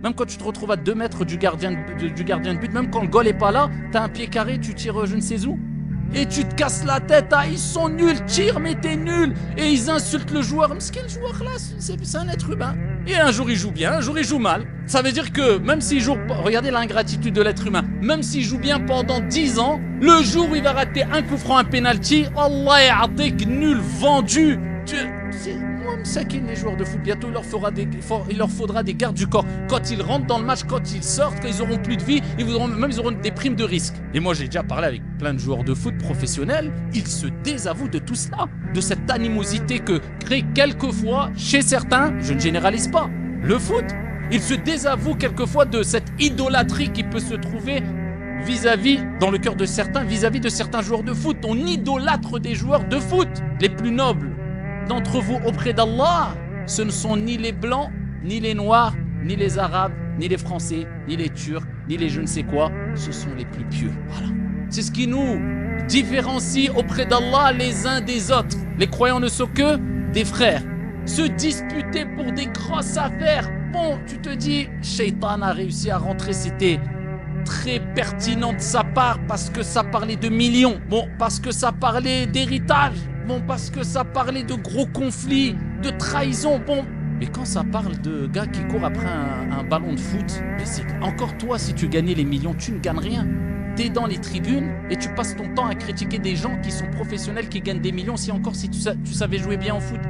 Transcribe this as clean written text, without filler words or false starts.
Même quand tu te retrouves à 2 mètres du gardien de but, même quand le goal est pas là, t'as un pied carré, tu tires je ne sais où. Et tu te casses la tête, ah ils sont nuls, tire mais t'es nul. Et ils insultent le joueur. Mais ce qu'est le joueur là, c'est un être humain. Et un jour il joue bien, un jour il joue mal. Ça veut dire que même s'il joue, regardez l'ingratitude de l'être humain, même s'il joue bien pendant 10 ans, le jour où il va rater un coup franc, un penalty, Allah ya'atik, nul, vendu. Moi, Msakin, les joueurs de foot, bientôt il leur faudra des gardes du corps. Quand ils rentrent dans le match, quand ils sortent, quand ils auront plus de vie, ils auront des primes de risque. Et moi, j'ai déjà parlé avec plein de joueurs de foot professionnels, ils se désavouent de tout cela, de cette animosité que crée quelquefois chez certains, je ne généralise pas, le foot. Ils se désavouent quelquefois de cette idolâtrie qui peut se trouver dans le cœur de certains, vis-à-vis de certains joueurs de foot. On idolâtre des joueurs de foot, les plus nobles d'entre vous auprès d'Allah, ce ne sont ni les blancs, ni les noirs, ni les arabes, ni les français, ni les turcs, ni les je ne sais quoi, ce sont les plus pieux. Voilà. C'est ce qui nous différencie auprès d'Allah les uns des autres. Les croyants ne sont que des frères. Se disputer pour des grosses affaires. Bon, tu te dis, Shaitan a réussi à rentrer, c'était très pertinent de sa part parce que ça parlait de millions. Bon, parce que ça parlait d'héritage. Bon, parce que ça parlait de gros conflits, de trahison. Bon, mais quand ça parle de gars qui courent après un ballon de foot, mais c'est encore toi, si tu gagnais les millions, tu ne gagnes rien. T'es dans les tribunes et tu passes ton temps à critiquer des gens qui sont professionnels, qui gagnent des millions, si tu savais jouer bien au foot.